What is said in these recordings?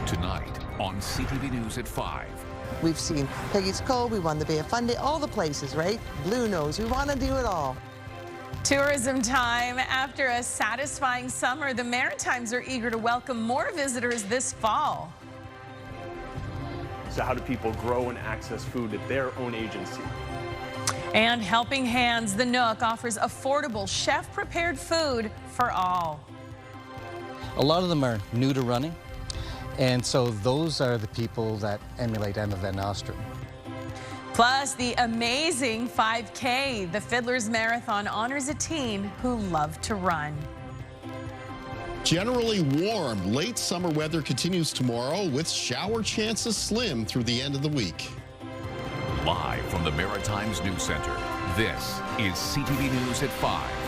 Tonight on CTV News at 5. We've seen Peggy's Cove, we won the Bay of Fundy, all the places, right? Blue Nose, we want to do it all. Tourism time. After a satisfying summer, the Maritimes are eager to welcome more visitors this fall. So how do people grow and access food at their own agency? And Helping Hands, the Nook offers affordable chef-prepared food for all. A lot of them are new to running, and so those are the people that emulate Emma Van Nostrand. Plus, the amazing 5K. The Fiddler's Marathon honors a teen who loved to run. Generally warm, late summer weather continues tomorrow with shower chances slim through the end of the week. Live from the Maritimes News Center, this is CTV News at 5.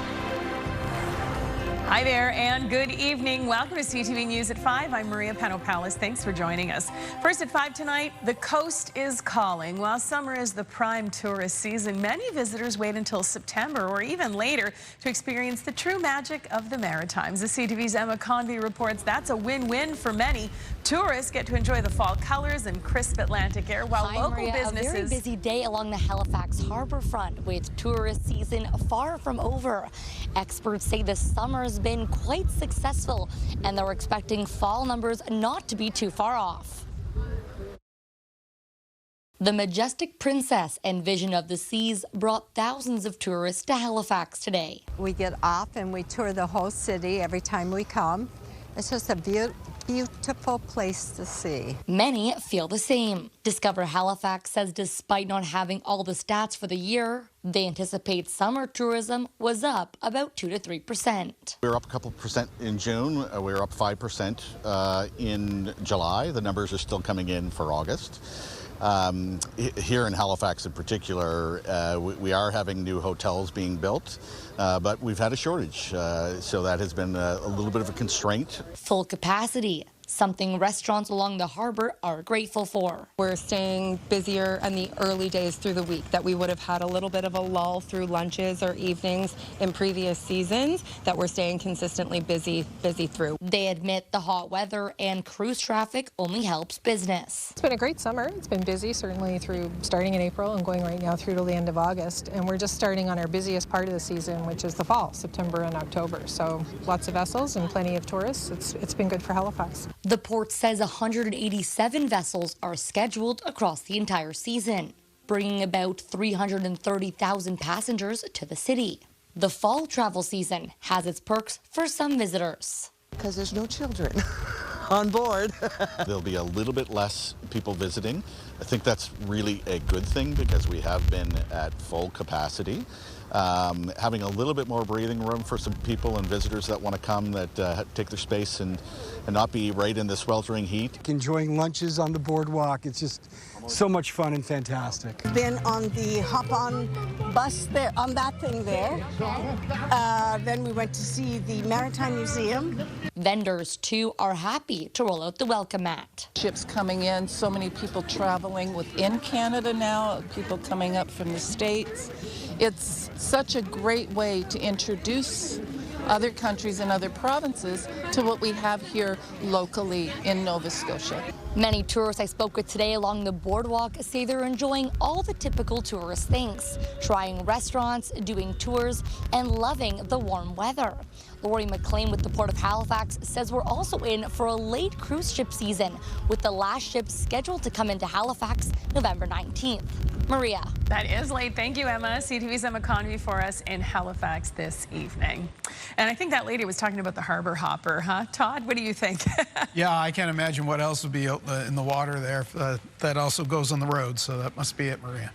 Hi there and good evening. Welcome to CTV News at 5. I'm Maria Penopalis. Thanks for joining us. First at 5 tonight, the coast is calling. While summer is the prime tourist season, many visitors wait until September or even later to experience the true magic of the Maritimes. The CTV's Emma Convey reports that's a win-win for many. Tourists get to enjoy the fall colors and crisp Atlantic air, while local businesses... A very busy day along the Halifax harbour front with tourist season far from over. Experts say the summer's been quite successful and they're expecting fall numbers not to be too far off. The majestic Princess and Vision of the Seas brought thousands of tourists to Halifax today. We get off and we tour the whole city every time we come. It's just a beautiful place to see. Many feel the same. Discover Halifax says despite not having all the stats for the year, they anticipate summer tourism was up about 2 to 3%. We were up a couple percent in June. We were up 5% in July. The numbers are still coming in for August. Here in Halifax in particular, we are having new hotels being built, but we've had a shortage, so that has been a little bit of a constraint. Full capacity, something restaurants along the harbour are grateful for. We're staying busier in the early days through the week, that we would have had a little bit of a lull through lunches or evenings in previous seasons, that we're staying consistently busy through. They admit the hot weather and cruise traffic only helps business. It's been a great summer. It's been busy, certainly through starting in April and going right now through to the end of August. And we're just starting on our busiest part of the season, which is the fall, September and October. So lots of vessels and plenty of tourists. It's been good for Halifax. The port says 187 vessels are scheduled across the entire season, bringing about 330,000 passengers to the city. The fall travel season has its perks for some visitors. Because there's no children on board. There'll be a little bit less people visiting. I think that's really a good thing because we have been at full capacity. Having a little bit more breathing room for some people and visitors that want to come, that take their space and not be right in the sweltering heat. Enjoying lunches on the boardwalk. It's just so much fun and fantastic. Been on the hop-on bus there, on that thing there. Then we went to see the Maritime Museum. Vendors, too, are happy to roll out the welcome mat. Ships coming in, so many people traveling within Canada now, people coming up from the States. It's such a great way to introduce other countries and other provinces to what we have here locally in Nova Scotia. Many tourists I spoke with today along the boardwalk say they're enjoying all the typical tourist things, trying restaurants, doing tours, and loving the warm weather. Lori McLean with the Port of Halifax says we're also in for a late cruise ship season, with the last ship scheduled to come into Halifax November 19th. Maria. That is late. Thank you, Emma. CTV's Emma Convey for us in Halifax this evening. And I think that lady was talking about the harbor hopper, huh? Todd, what do you think? Yeah, I can't imagine what else would be out in the water there. That also goes on the road, so that must be it, Maria.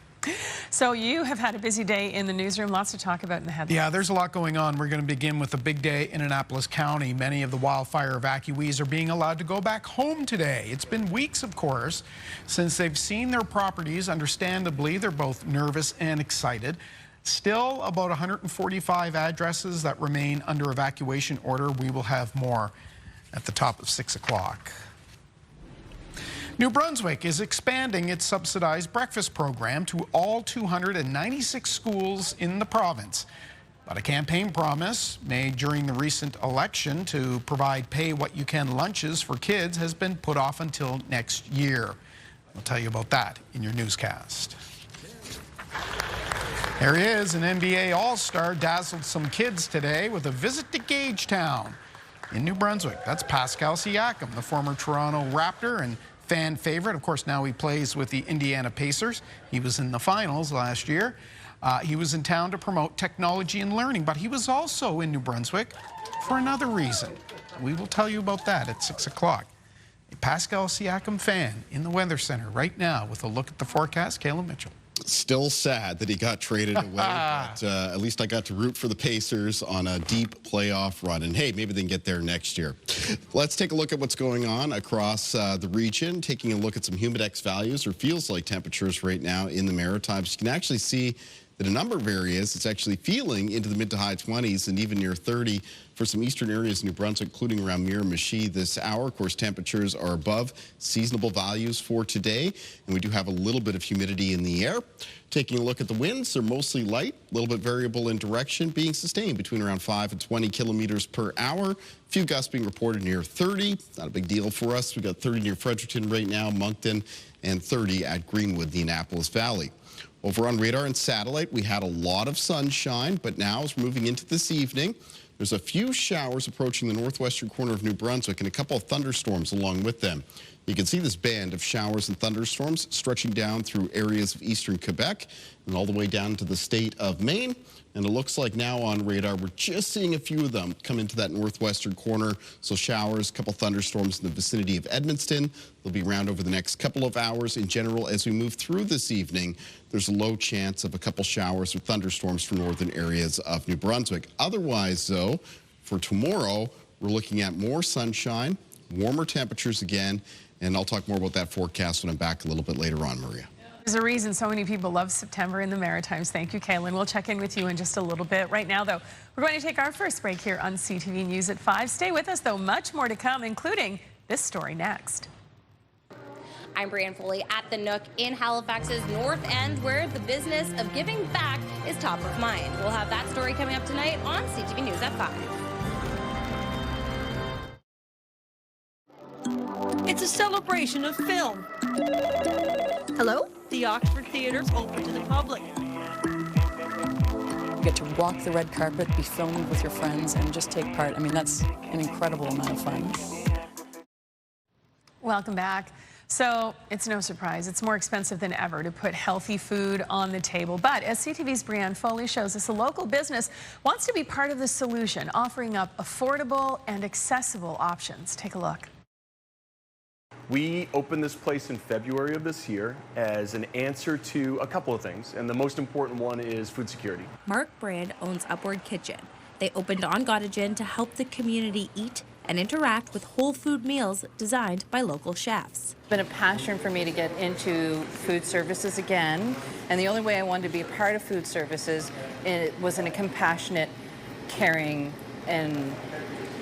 So you have had a busy day in the newsroom, lots to talk about in the headlines. Yeah, there's a lot going on. We're going to begin with a big day in Annapolis County. Many of the wildfire evacuees are being allowed to go back home today. It's been weeks, of course, since they've seen their properties. Understandably, they're both nervous and excited. Still about 145 addresses that remain under evacuation order. We will have more at the top of 6 o'clock. New Brunswick is expanding its subsidized breakfast program to all 296 schools in the province. But a campaign promise made during the recent election to provide pay-what-you-can lunches for kids has been put off until next year. We'll tell you about that in your newscast. There he is, an NBA All-Star dazzled some kids today with a visit to Gagetown in New Brunswick. That's Pascal Siakam, the former Toronto Raptor and fan favorite. Of course, now he plays with the Indiana Pacers. He was in the finals last year. He was in town to promote technology and learning, but he was also in New Brunswick for another reason. We will tell you about that at 6 o'clock. A Pascal Siakam fan in the Weather Center right now with a look at the forecast. Caleb Mitchell. Still sad that he got traded away, but at least I got to root for the Pacers on a deep playoff run. And hey, maybe they can get there next year. Let's take a look at what's going on across the region, taking a look at some humidex values, or feels like temperatures right now in the Maritimes. You can actually see that a number of areas, it's actually feeling into the mid to high 20s and even near 30 for some eastern areas in New Brunswick, including around Miramichi this hour. Of course, temperatures are above seasonable values for today, and we do have a little bit of humidity in the air. Taking a look at the winds, they're mostly light, a little bit variable in direction, being sustained between around 5 and 20 kilometers per hour. A few gusts being reported near 30. Not a big deal for us. We've got 30 near Fredericton right now, Moncton, and 30 at Greenwood, the Annapolis Valley. Over on radar and satellite, we had a lot of sunshine, but now as we're moving into this evening, there's a few showers approaching the northwestern corner of New Brunswick and a couple of thunderstorms along with them. You can see this band of showers and thunderstorms stretching down through areas of eastern Quebec and all the way down to the state of Maine. And it looks like now on radar, we're just seeing a few of them come into that northwestern corner. So showers, a couple thunderstorms in the vicinity of Edmundston. They'll be around over the next couple of hours. In general, as we move through this evening, there's a low chance of a couple showers or thunderstorms for northern areas of New Brunswick. Otherwise, though, for tomorrow, we're looking at more sunshine, warmer temperatures again, and I'll talk more about that forecast when I'm back a little bit later on, Maria. There's a reason so many people love September in the Maritimes. Thank you, Kaylin. We'll check in with you in just a little bit. Right now, though, we're going to take our first break here on CTV News at 5. Stay with us, though. Much more to come, including this story next. I'm Brianne Foley at the Nook in Halifax's North End, where the business of giving back is top of mind. We'll have that story coming up tonight on CTV News at 5. It's a celebration of film. Hello? The Oxford Theatre's open to the public. You get to walk the red carpet, be filmed with your friends, and just take part. I mean, that's an incredible amount of fun. Welcome back. So it's no surprise, it's more expensive than ever to put healthy food on the table. But as CTV's Brianne Foley shows us, a local business wants to be part of the solution, offering up affordable and accessible options. Take a look. We opened this place in February of this year as an answer to a couple of things, and the most important one is food security. Mark Brand owns Upward Kitchen. They opened on Gottingen to help the community eat and interact with whole food meals designed by local chefs. It's been a passion for me to get into food services again, and the only way I wanted to be a part of food services was in a compassionate, caring, and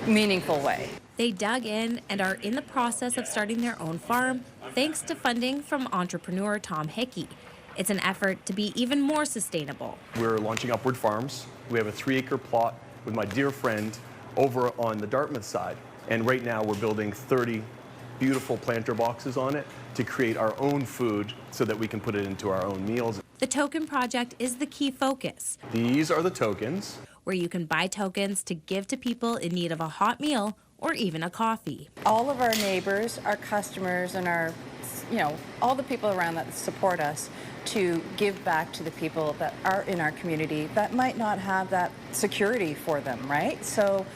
meaningful way. They dug in and are in the process of starting their own farm, thanks to funding from entrepreneur Tom Hickey. It's an effort to be even more sustainable. We're launching Upward Farms. We have a 3-acre plot with my dear friend over on the Dartmouth side. And right now we're building 30 beautiful planter boxes on it to create our own food so that we can put it into our own meals. The token project is the key focus. These are the tokens. Where you can buy tokens to give to people in need of a hot meal or even a coffee. All of our neighbors, our customers, and our, all the people around that support us to give back to the people that are in our community that might not have that security for them, right? So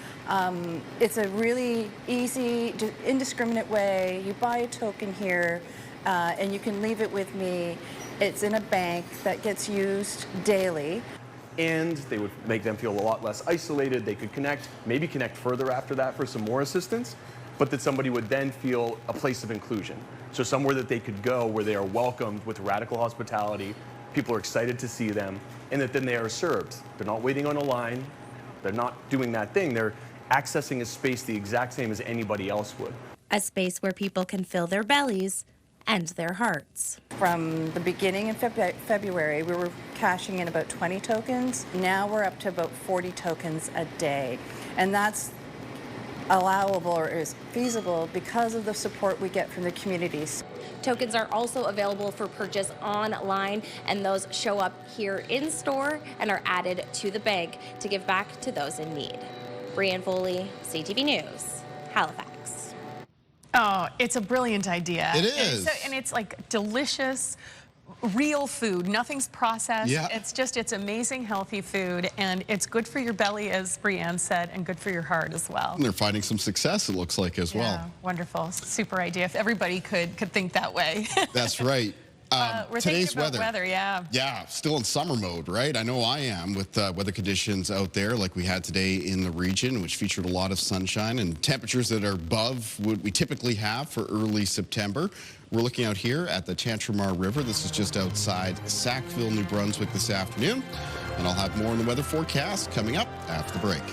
it's a really easy, indiscriminate way. You buy a token here and you can leave it with me. It's in a bank that gets used daily. And they would make them feel a lot less isolated. They could connect, maybe connect further after that for some more assistance, but that somebody would then feel a place of inclusion. So somewhere that they could go where they are welcomed with radical hospitality, people are excited to see them, and that then they are served. They're not waiting on a line, they're not doing that thing, they're accessing a space the exact same as anybody else would. A space where people can fill their bellies and their hearts. From the beginning in February, we were cashing in about 20 tokens. Now we're up to about 40 tokens a day. And that's allowable or is feasible because of the support we get from the communities. Tokens are also available for purchase online, and those show up here in store and are added to the bank to give back to those in need. Brianne Foley, CTV News, Halifax. Oh, it's a brilliant idea. It is. And it's like delicious, real food. Nothing's processed. Yeah. It's amazing, healthy food, and it's good for your belly, as Brianne said, and good for your heart as well. And they're finding some success, it looks like, as well. Wonderful. Super idea. If everybody could think that way. That's right. We're Today's thinking about weather, yeah. Yeah, still in summer mode, right? I know I am, with weather conditions out there like we had today in the region, which featured a lot of sunshine and temperatures that are above what we typically have for early September. We're looking out here at the Tantramar River. This is just outside Sackville, New Brunswick this afternoon. And I'll have more on the weather forecast coming up after the break.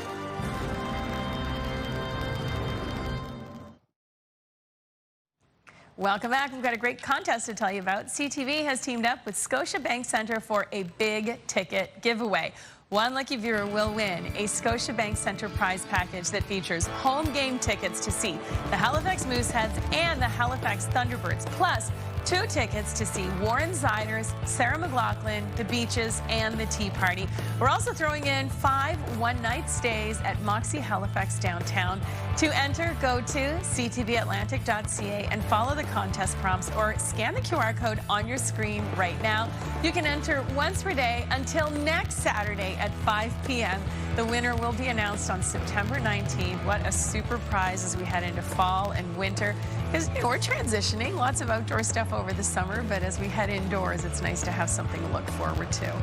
Welcome back. We've got a great contest to tell you about. CTV has teamed up with Scotiabank Centre for a big ticket giveaway. One lucky viewer will win a Scotiabank Centre prize package that features home game tickets to see the Halifax Mooseheads and the Halifax Thunderbirds, plus 2 tickets to see Warren Ziders, Sarah McLachlan, the Beaches, and the Tea Party. We're also throwing in 5 one-night stays at Moxie Halifax downtown. To enter, go to ctvatlantic.ca and follow the contest prompts or scan the QR code on your screen right now. You can enter once per day until next Saturday at 5 p.m. The winner will be announced on September 19th. What a super prize as we head into fall and winter. Because we're transitioning, lots of outdoor stuff over the summer, but as we head indoors, it's nice to have something to look forward to.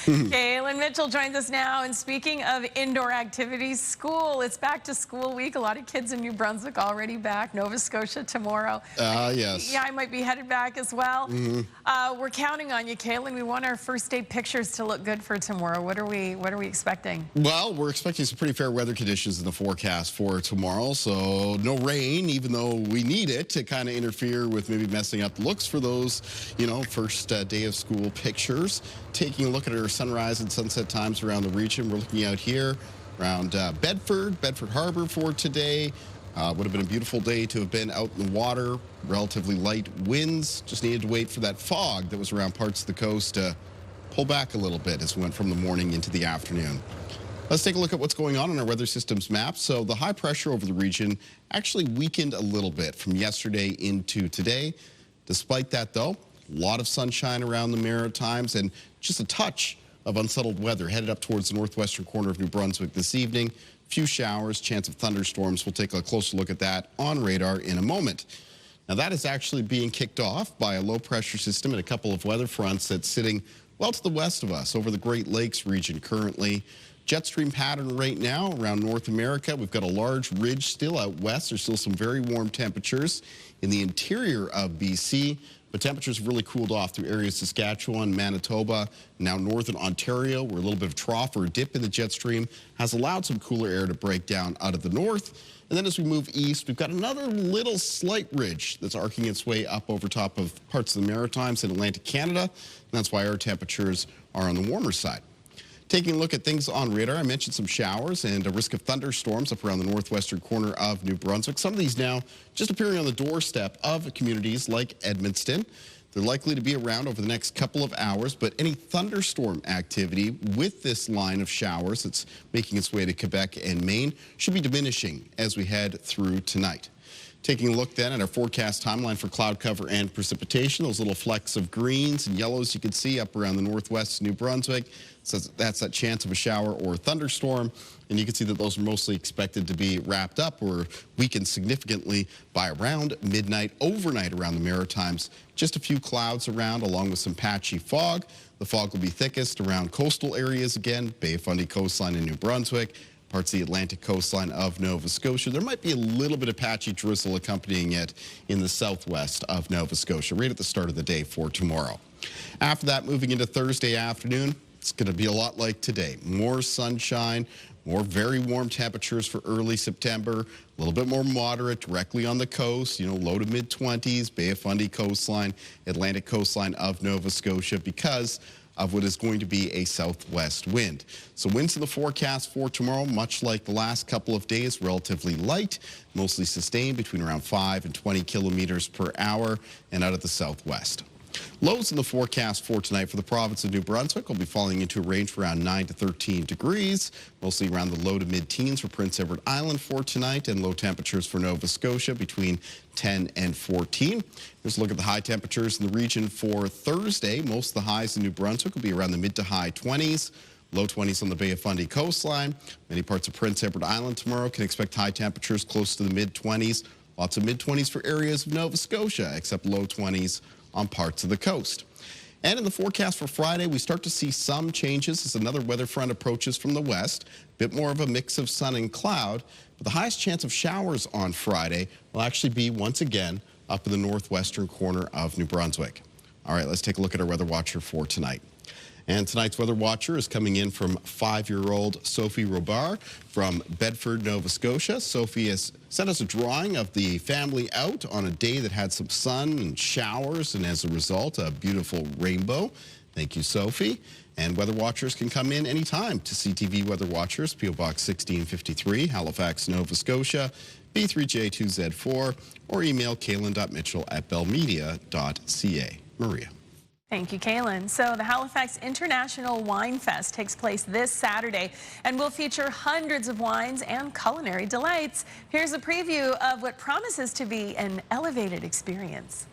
Kaylin Mitchell joins us now, and speaking of indoor activities, school, it's back to school week. A lot of kids in New Brunswick already back, Nova Scotia tomorrow. Yes. Yeah, I might be headed back as well. We're counting on you, Kaylin. We want our first day pictures to look good for tomorrow. What are we expecting? Well, we're expecting some pretty fair weather conditions in the forecast for tomorrow. So no rain, even though we need it to kind of interfere with maybe messing up looks for those, first day of school pictures. Taking a look at our sunrise and sunset times around the region, we're looking out here around Bedford Harbor for today. Would have been a beautiful day to have been out in the water. Relatively light winds. Just needed to wait for that fog that was around parts of the coast to pull back a little bit as we went from the morning into the afternoon. Let's take a look at what's going on our weather systems map. So the high pressure over the region actually weakened a little bit from yesterday into today. Despite that, though, a lot of sunshine around the Maritimes and just a touch of unsettled weather headed up towards the northwestern corner of New Brunswick this evening. Few showers, chance of thunderstorms. We'll take a closer look at that on radar in a moment. Now that is actually being kicked off by a low pressure system and a couple of weather fronts that's sitting well to the west of us over the Great Lakes region currently. Jet stream pattern right now around North America. We've got a large ridge still out west. There's still some very warm temperatures in the interior of BC. But temperatures have really cooled off through areas of Saskatchewan, Manitoba, now northern Ontario, where a little bit of trough or a dip in the jet stream has allowed some cooler air to break down out of the north. And then as we move east, we've got another little slight ridge that's arcing its way up over top of parts of the Maritimes in Atlantic Canada. And that's why our temperatures are on the warmer side. Taking a look at things on radar, I mentioned some showers and a risk of thunderstorms up around the northwestern corner of New Brunswick. Some of these now just appearing on the doorstep of communities like Edmundston. They're likely to be around over the next couple of hours, but any thunderstorm activity with this line of showers that's making its way to Quebec and Maine should be diminishing as we head through tonight. Taking a look then at our forecast timeline for cloud cover and precipitation, those little flecks of greens and yellows you can see up around the northwest of New Brunswick. So that's that chance of a shower or thunderstorm. And you can see that those are mostly expected to be wrapped up or weakened significantly by around midnight, overnight around the Maritimes. Just a few clouds around along with some patchy fog. The fog will be thickest around coastal areas again, Bay of Fundy coastline in New Brunswick, parts of the Atlantic coastline of Nova Scotia. There might be a little bit of patchy drizzle accompanying it in the southwest of Nova Scotia, right at the start of the day for tomorrow. After that, moving into Thursday afternoon, it's going to be a lot like today. More sunshine, More very warm temperatures for early September, a little bit more moderate directly on the coast, low to mid-20s, Bay of Fundy coastline, Atlantic coastline of Nova Scotia because of what is going to be a southwest wind. So winds in the forecast for tomorrow, much like the last couple of days, relatively light, mostly sustained between around 5 and 20 kilometers per hour and out of the southwest. Lows in the forecast for tonight for the province of New Brunswick will be falling into a range of around 9 to 13 degrees, mostly around the low to mid-teens for Prince Edward Island for tonight, and low temperatures for Nova Scotia between 10 and 14. Here's a look at the high temperatures in the region for Thursday. Most of the highs in New Brunswick will be around the mid to high 20s. Low 20s on the Bay of Fundy coastline. Many parts of Prince Edward Island tomorrow can expect high temperatures close to the mid-20s. Lots of mid-20s for areas of Nova Scotia, except low 20s on parts of the coast. And in the forecast for Friday, we start to see some changes as another weather front approaches from the west. A bit more of a mix of sun and cloud, but the highest chance of showers on Friday will actually be once again up in the northwestern corner of New Brunswick. All right, let's take a look at our weather watcher for tonight. And tonight's weather watcher is coming in from 5-year-old Sophie Robart from Bedford, Nova Scotia. Sophie has sent us a drawing of the family out on a day that had some sun and showers, and as a result, a beautiful rainbow. Thank you, Sophie. And weather watchers can come in anytime to CTV Weather Watchers, P.O. Box 1653, Halifax, Nova Scotia, B3J2Z4, or email kaylin.mitchell@bellmedia.ca. Maria. Thank you, Kaylin. So the Halifax International Wine Fest takes place this Saturday and will feature hundreds of wines and culinary delights. Here's a preview of what promises to be an elevated experience.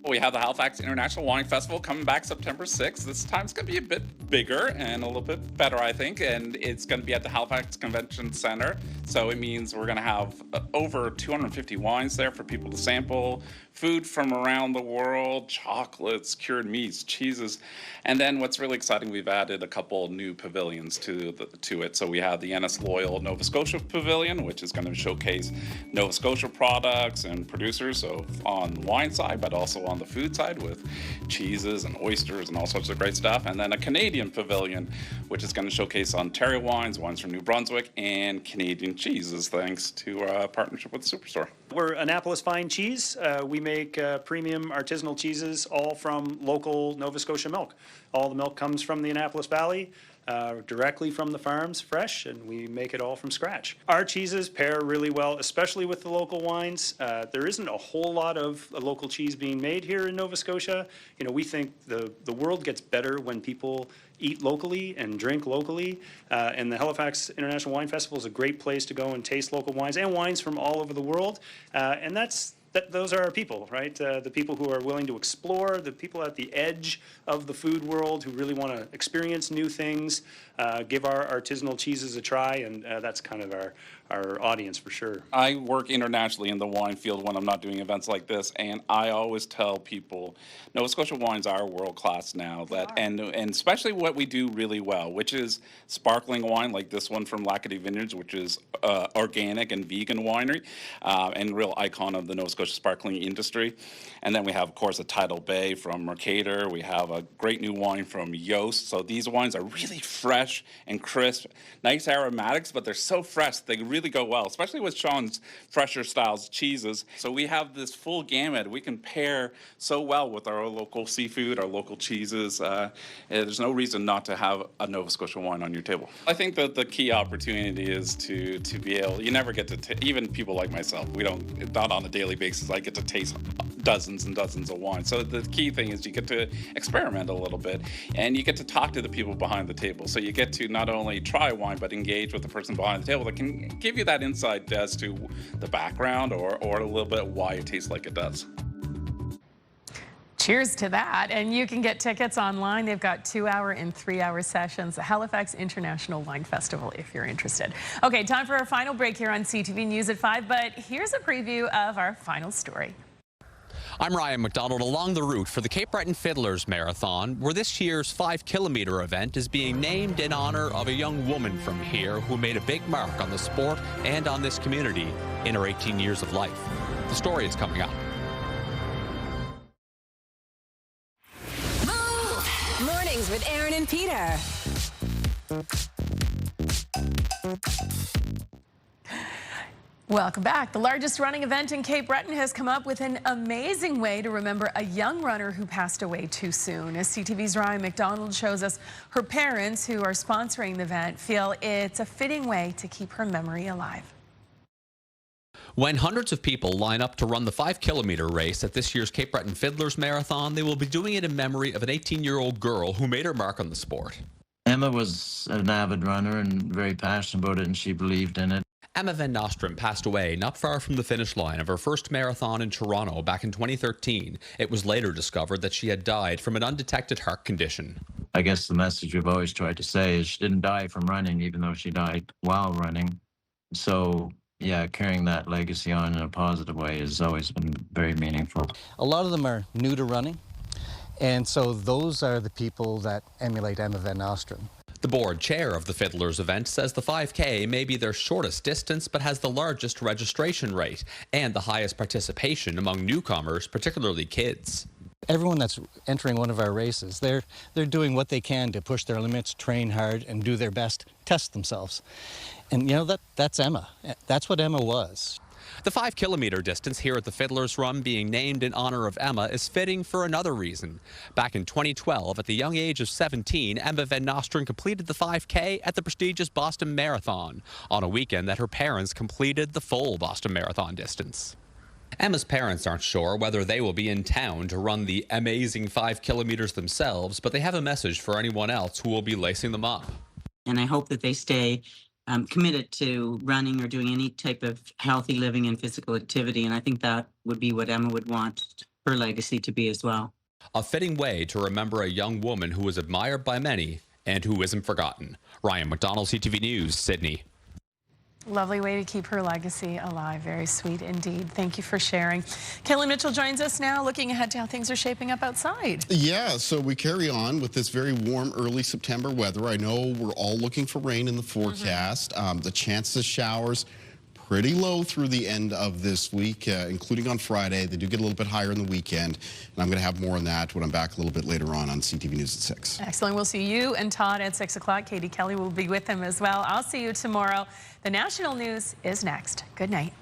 We have the Halifax International Wine Festival coming back September 6th. This time it's going to be a bit bigger and a little bit better, I think, and it's going to be at the Halifax Convention Center. So it means we're going to have over 250 wines there for people to sample, food from around the world, chocolates, cured meats, cheeses. And then what's really exciting, we've added a couple new pavilions to it. So we have the Ennis Loyal Nova Scotia Pavilion, which is going to showcase Nova Scotia products and producers, so on the wine side, but also on the food side with cheeses and oysters and all sorts of great stuff. And then a Canadian pavilion, which is going to showcase Ontario wines, wines from New Brunswick, and Canadian cheeses, thanks to our partnership with the Superstore. We're Annapolis Fine Cheese. We make premium artisanal cheeses, all from local Nova Scotia milk. All the milk comes from the Annapolis Valley, directly from the farms, fresh, and we make it all from scratch. Our cheeses pair really well, especially with the local wines. There isn't a whole lot of local cheese being made here in Nova Scotia. You know, we think the world gets better when people eat locally and drink locally, and the Halifax International Wine Festival is a great place to go and taste local wines and wines from all over the world, and those are our people, right? The people who are willing to explore, the people at the edge of the food world who really want to experience new things, give our artisanal cheeses a try, and that's kind of our audience for sure. I work internationally in the wine field when I'm not doing events like this, and I always tell people Nova Scotia wines are world class now, and especially what we do really well, which is sparkling wine like this one from Lackady Vineyards, which is organic and vegan winery, and real icon of the Nova Scotia sparkling industry. And then we have, of course, a Tidal Bay from Mercator. We have a great new wine from Yost. So these wines are really fresh and crisp, nice aromatics, but they're so fresh they really go well, especially with Sean's fresher styles cheeses. So we have this full gamut. We can pair so well with our local seafood, our local cheeses. There's no reason not to have a Nova Scotia wine on your table. I think that the key opportunity is to be able, you never get to, even people like myself, not on a daily basis, I get to taste dozens and dozens of wine. So the key thing is you get to experiment a little bit, and you get to talk to the people behind the table. So you get to not only try wine, but engage with the person behind the table that can give you that insight as to the background or a little bit why it tastes like it does. Cheers to that. And you can get tickets online. They've got 2-hour and 3-hour sessions. The Halifax International Wine Festival, if you're interested. Okay, time for our final break here on CTV News at 5, but here's a preview of our final story. I'm Ryan McDonald along the route for the Cape Breton Fiddlers Marathon, where this year's 5-kilometer event is being named in honor of a young woman from here who made a big mark on the sport and on this community in her 18 years of life. The story is coming up. Mornings with Aaron and Peter. Welcome back. The largest running event in Cape Breton has come up with an amazing way to remember a young runner who passed away too soon. As CTV's Ryan McDonald shows us, her parents, who are sponsoring the event, feel it's a fitting way to keep her memory alive. When hundreds of people line up to run the 5-kilometer race at this year's Cape Breton Fiddlers Marathon, they will be doing it in memory of an 18-year-old girl who made her mark on the sport. Emma was an avid runner and very passionate about it, and she believed in it. Emma Van Nostrum passed away not far from the finish line of her first marathon in Toronto back in 2013. It was later discovered that she had died from an undetected heart condition. I guess the message we've always tried to say is she didn't die from running, even though she died while running. So, yeah, carrying that legacy on in a positive way has always been very meaningful. A lot of them are new to running, and so those are the people that emulate Emma Van Nostrum. The board chair of the Fiddlers event says the 5K may be their shortest distance, but has the largest registration rate and the highest participation among newcomers, particularly kids. Everyone that's entering one of our races, they're doing what they can to push their limits, train hard, and do their best, test themselves. And you know, that's Emma. That's what Emma was. The 5-kilometer distance here at the Fiddlers Run being named in honor of Emma is fitting for another reason. Back in 2012, at the young age of 17, Emma Van Nostrum completed the 5K at the prestigious Boston Marathon on a weekend that her parents completed the full Boston Marathon distance. Emma's parents aren't sure whether they will be in town to run the amazing 5 kilometers themselves, but they have a message for anyone else who will be lacing them up. And I hope that they stay committed to running or doing any type of healthy living and physical activity. And I think that would be what Emma would want her legacy to be as well. A fitting way to remember a young woman who was admired by many and who isn't forgotten. Ryan McDonald, CTV News, Sydney. Lovely way to keep her legacy alive. Very sweet indeed. Thank you for sharing. Kaylin Mitchell joins us now, looking ahead to how things are shaping up outside. Yeah, so we carry on with this very warm early September weather. I know we're all looking for rain in the forecast. The chances of showers pretty low through the end of this week, including on Friday. They do get a little bit higher in the weekend, and I'm going to have more on that when I'm back a little bit later on CTV News at 6. Excellent. We'll see you and Todd at 6 o'clock. Katie Kelly will be with him as well. I'll see you tomorrow. The national news is next. Good night.